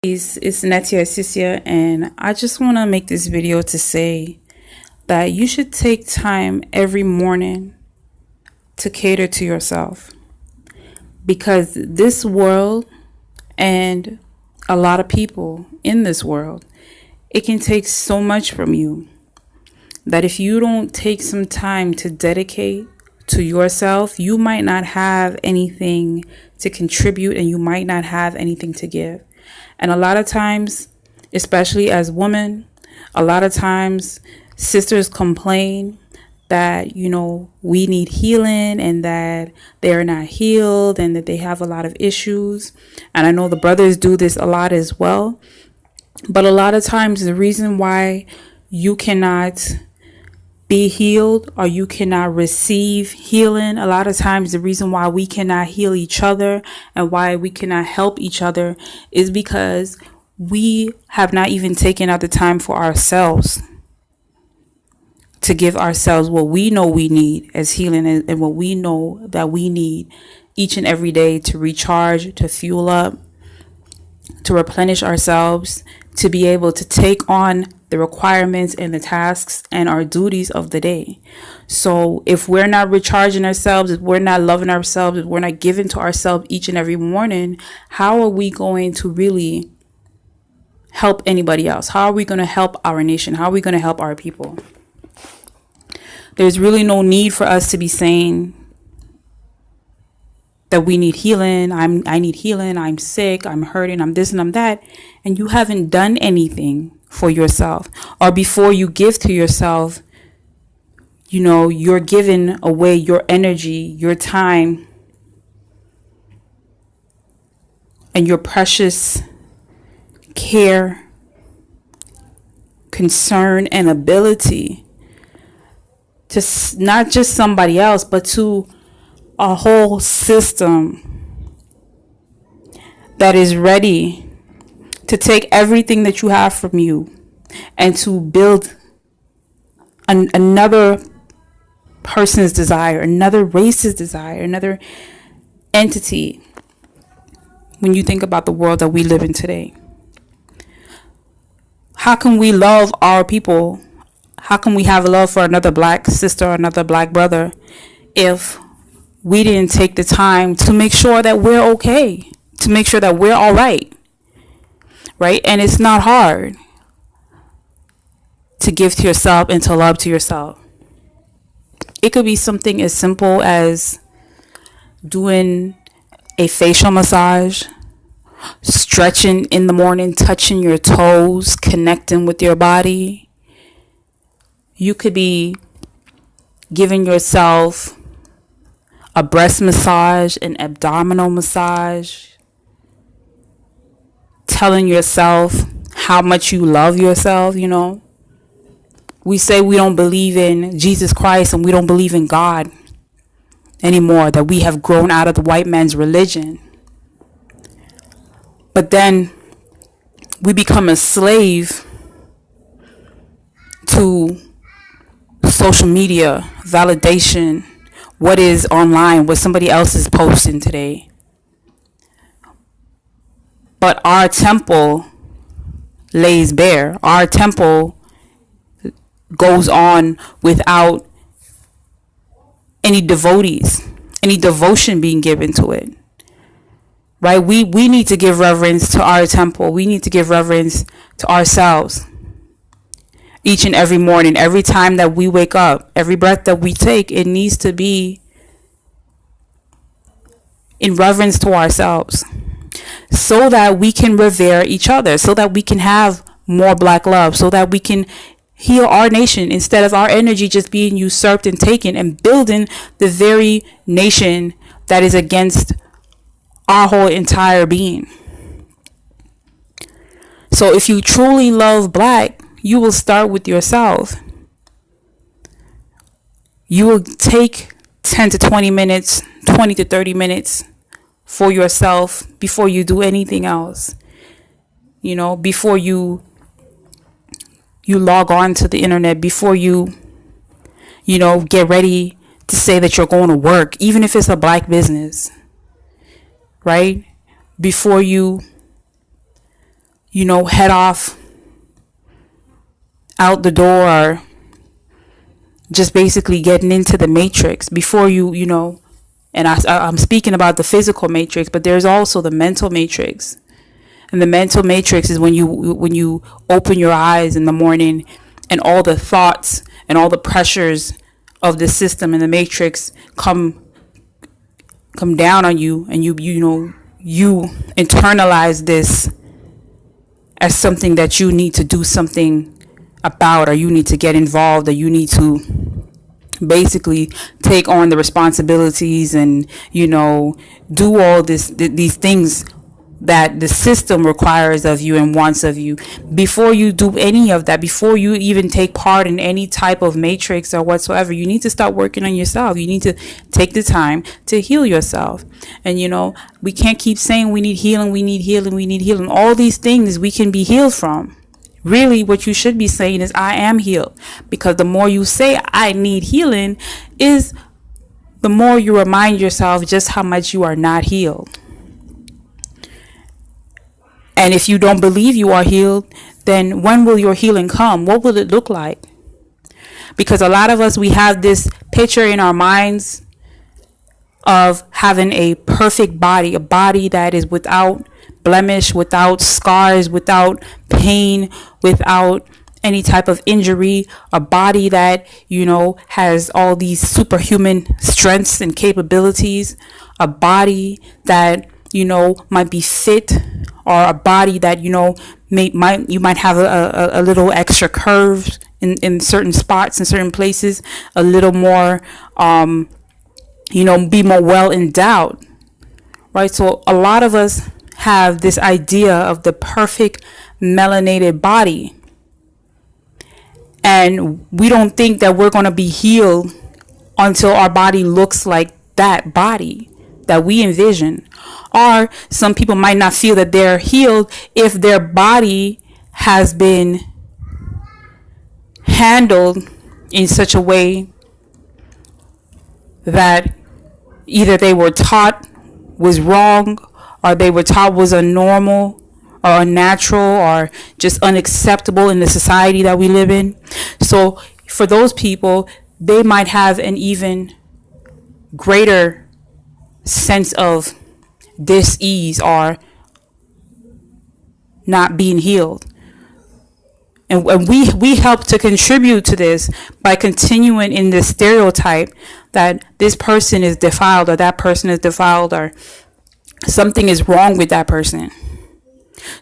It's Nattyisisyah, and I just want to make this video to say that you should take time every morning to cater to yourself, because this world and a lot of people in this world, it can take so much from you that if you don't take some time to dedicate to yourself, you might not have anything to contribute and you might not have anything to give. And a lot of times, especially as women, a lot of times sisters complain that, we need healing and that they're not healed and that they have a lot of issues. And I know the brothers do this a lot as well. But a lot of times the reason why you cannot be healed or you cannot receive healing, a lot of times the reason why we cannot heal each other and why we cannot help each other is because we have not even taken out the time for ourselves to give ourselves what we know we need as healing and what we know that we need each and every day to recharge, to fuel up, to replenish ourselves, to be able to take on the requirements and the tasks and our duties of the day. So if we're not recharging ourselves, if we're not loving ourselves, if we're not giving to ourselves each and every morning, how are we going to really help anybody else? How are we going to help our nation? How are we going to help our people? There's really no need for us to be saying that we need healing. I need healing. I'm sick. I'm hurting. I'm this and I'm that. And you haven't done anything for yourself. Or before you give to yourself, you're giving away your energy, your time, and your precious care, concern, and ability to not just somebody else, but to a whole system that is ready to take everything that you have from you and to build another person's desire, another race's desire, another entity. When you think about the world that we live in today, how can we love our people? How can we have love for another black sister or another black brother if we didn't take the time to make sure that we're okay, to make sure that we're all right? Right? And it's not hard to give to yourself and to love to yourself. It could be something as simple as doing a facial massage, stretching in the morning, touching your toes, connecting with your body. You could be giving yourself a breast massage, an abdominal massage, telling yourself how much you love yourself. We say we don't believe in Jesus Christ and we don't believe in God anymore, that we have grown out of the white man's religion. But then we become a slave to social media, validation, what is online, what somebody else is posting today. But our temple lays bare. Our temple goes on without any devotees, any devotion being given to it. Right? We need to give reverence to our temple. We need to give reverence to ourselves. Each and every morning, every time that we wake up, every breath that we take, it needs to be in reverence to ourselves, so that we can revere each other, so that we can have more black love, so that we can heal our nation instead of our energy just being usurped and taken and building the very nation that is against our whole entire being. So if you truly love black, you will start with yourself. You will take 10 to 20 minutes, 20 to 30 minutes for yourself before you do anything else. Before you log on to the internet, before you get ready to say that you're going to work, even if it's a black business, right? Before you head off out the door, or just basically getting into the matrix before and I'm speaking about the physical matrix, but there's also the mental matrix. And the mental matrix is when you open your eyes in the morning, and all the thoughts and all the pressures of the system and the matrix come down on you, and you internalize this as something that you need to do something about, or you need to get involved, or you need to basically take on the responsibilities and do all these things that the system requires of you and wants of you. Before you do any of that, before you even take part in any type of matrix or whatsoever, you need to start working on yourself. You need to take the time to heal yourself. And we can't keep saying we need healing, we need healing, we need healing. All these things we can be healed from. Really, what you should be saying is, I am healed. Because the more you say, I need healing, is the more you remind yourself just how much you are not healed. And if you don't believe you are healed, then when will your healing come? What will it look like? Because a lot of us, we have this picture in our minds of having a perfect body, a body that is without blemish, without scars, without pain, without any type of injury, a body that, has all these superhuman strengths and capabilities, a body that, might be fit, or a body that, you might have a little extra curves in certain spots, in certain places, a little more, be more well endowed, right? So a lot of us have this idea of the perfect melanated body, and we don't think that we're going to be healed until our body looks like that body that we envision. Or some people might not feel that they're healed if their body has been handled in such a way that either they were taught was wrong, or they were taught was unnormal or unnatural or just unacceptable in the society that we live in. So for those people, they might have an even greater sense of dis-ease or not being healed. And we help to contribute to this by continuing in this stereotype that this person is defiled, or that person is defiled, or something is wrong with that person.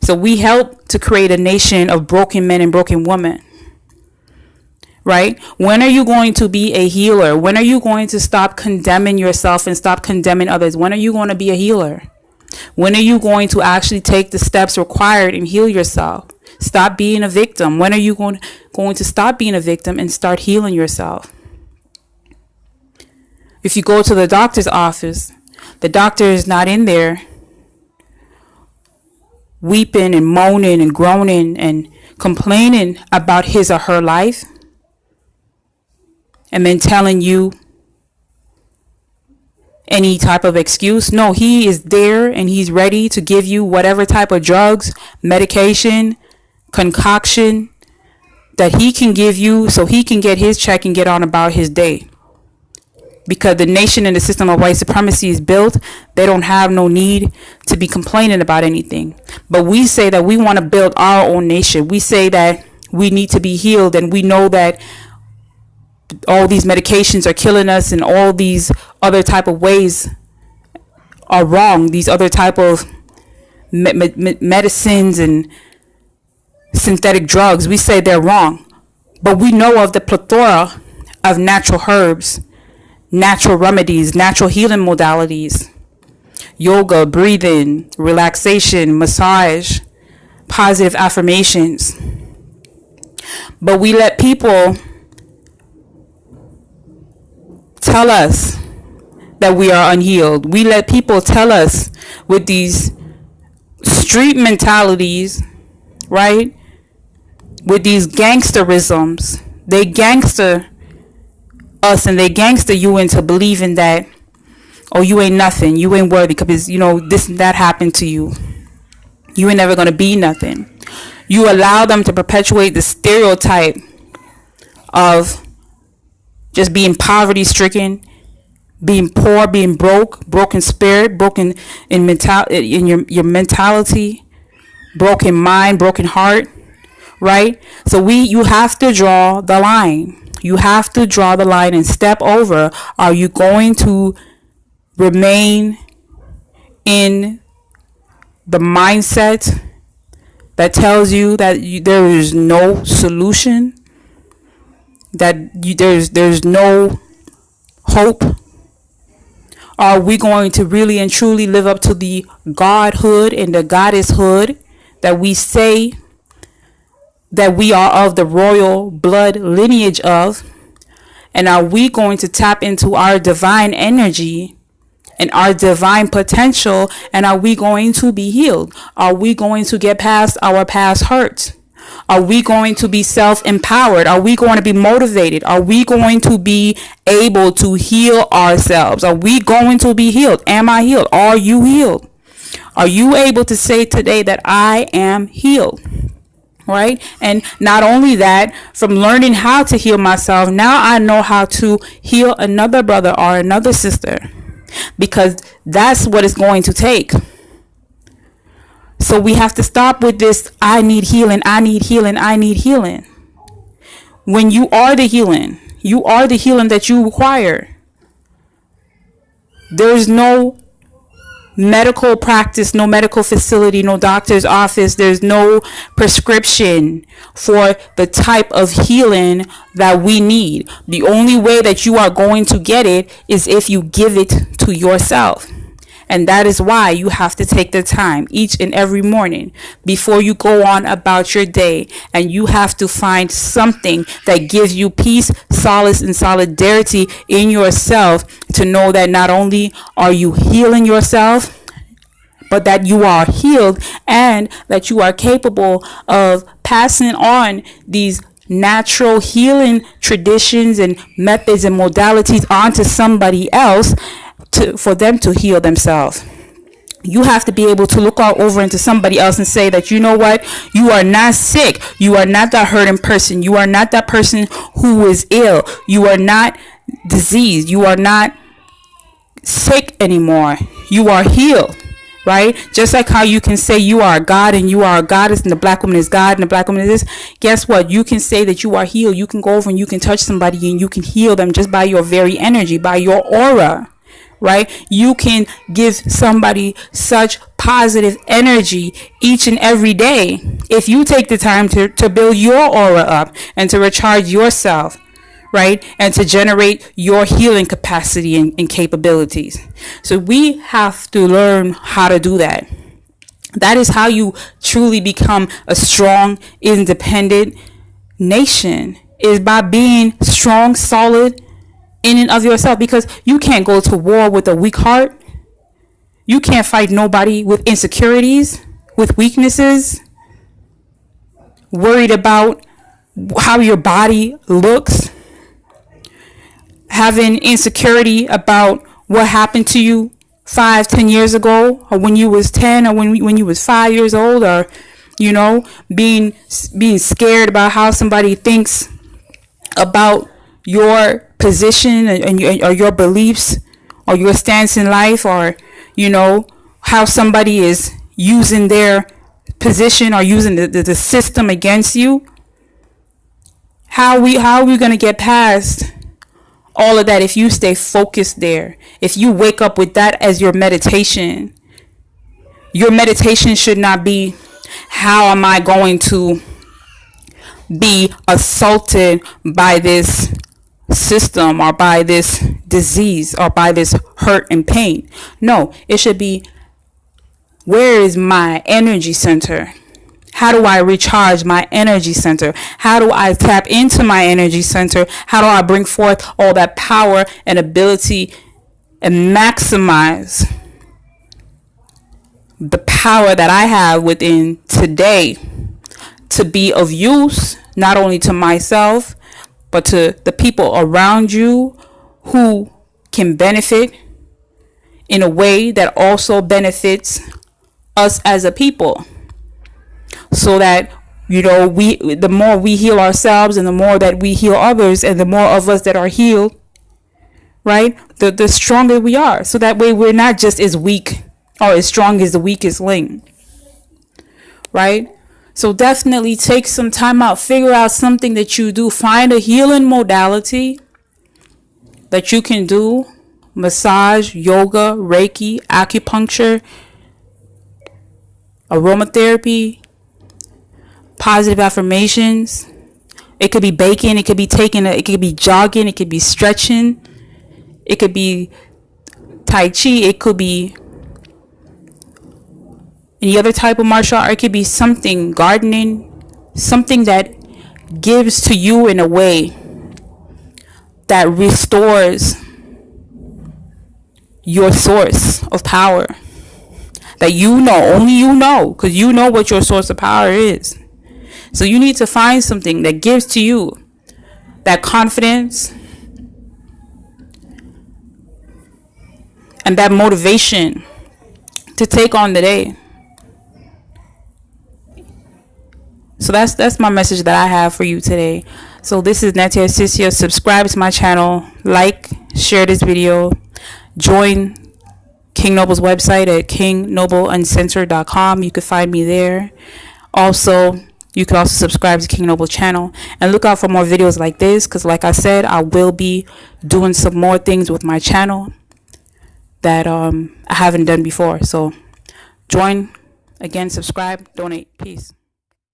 So we help to create a nation of broken men and broken women. Right? When are you going to be a healer? When are you going to stop condemning yourself and stop condemning others? When are you going to be a healer? When are you going to actually take the steps required and heal yourself? Stop being a victim. When are you going to stop being a victim and start healing yourself? If you go to the doctor's office, the doctor is not in there weeping and moaning and groaning and complaining about his or her life, and then telling you any type of excuse. No, he is there and he's ready to give you whatever type of drugs, medication, concoction that he can give you so he can get his check and get on about his day. Because the nation and the system of white supremacy is built, they don't have no need to be complaining about anything. But we say that we want to build our own nation. We say that we need to be healed, and we know that all these medications are killing us, and all these other type of ways are wrong. These other type of medicines and synthetic drugs, we say they're wrong. But we know of the plethora of natural herbs, natural remedies, natural healing modalities, yoga, breathing, relaxation, massage, positive affirmations. But we let people tell us that we are unhealed. We let people tell us with these street mentalities, right? With these gangsterisms. They gangster us and they gangster you into believing that, oh, you ain't nothing, you ain't worthy because this and that happened to you, you ain't never gonna be nothing. You allow them to perpetuate the stereotype of just being poverty stricken, being poor, being broken spirit, broken in your mentality, broken mind, broken heart, right? So you have to draw the line. You have to draw the line and step over. Are you going to remain in the mindset that tells you that there is no solution, that there's no hope? Are we going to really and truly live up to the godhood and the goddesshood that we say that we are of the royal blood lineage of? And are we going to tap into our divine energy and our divine potential? And are we going to be healed? Are we going to get past our past hurts? Are we going to be self-empowered? Are we going to be motivated? Are we going to be able to heal ourselves? Are we going to be healed? Am I healed? Are you healed? Are you able to say today that I am healed? Right? And not only that, from learning how to heal myself, now I know how to heal another brother or another sister, because that's what it's going to take. So we have to stop with this, I need healing, I need healing, I need healing. When you are the healing that you require. There's no medical practice, no medical facility, no doctor's office. There's no prescription for the type of healing that we need. The only way that you are going to get it is if you give it to yourself. And that is why you have to take the time each and every morning before you go on about your day. And you have to find something that gives you peace, solace, and solidarity in yourself, to know that not only are you healing yourself, but that you are healed and that you are capable of passing on these natural healing traditions and methods and modalities onto somebody else, for them to heal themselves. You have to be able to look all over into somebody else and say that, you know what, you are not sick. You are not that hurting person. You are not that person who is ill. You are not diseased. You are not sick anymore. You are healed. Right? Just like how you can say you are God and you are a goddess, and the black woman is God and the black woman is this. Guess what? You can say that you are healed. You can go over and you can touch somebody and you can heal them just by your very energy, by your aura. Right? You can give somebody such positive energy each and every day if you take the time to build your aura up and to recharge yourself, right? And to generate your healing capacity and capabilities. So we have to learn how to do that. That is how you truly become a strong, independent nation, is by being strong, solid, in and of yourself, because you can't go to war with a weak heart. You can't fight nobody with insecurities, with weaknesses, worried about how your body looks, having insecurity about what happened to you 5-10 years ago, or when you was 10, or when you was 5 years old, or being scared about how somebody thinks about your position or your beliefs or your stance in life, or how somebody is using their position or using the system against you. How are we going to get past all of that if you stay focused there? If you wake up with that as your meditation should not be, how am I going to be assaulted by this system or by this disease or by this hurt and pain? No, it should be, where is my energy center? How do I recharge my energy center? How do I tap into my energy center? How do I bring forth all that power and ability and maximize the power that I have within today to be of use, not only to myself, but to the people around you who can benefit in a way that also benefits us as a people, so that You know, the more we heal ourselves and the more that we heal others and the more of us that are healed, right, the stronger we are. So that way we're not just as weak or as strong as the weakest link, right? So definitely take some time out, figure out something that you do, find a healing modality that you can do: massage, yoga, Reiki, acupuncture, aromatherapy, positive affirmations. It could be baking, it could be it could be jogging, it could be stretching, it could be Tai Chi, it could be any other type of martial art. It could be something, gardening, something that gives to you in a way that restores your source of power. That you know, only you know, because you know what your source of power is. So you need to find something that gives to you that confidence and that motivation to take on the day. So that's my message that I have for you today. So this is Nattyisisyah. Subscribe to my channel, like, share this video, join King Noble's website at kingnobleuncensored.com. You can find me there. Also, you can also subscribe to King Noble channel and look out for more videos like this, because like I said, I will be doing some more things with my channel that I haven't done before. So join, again, subscribe, donate. Peace.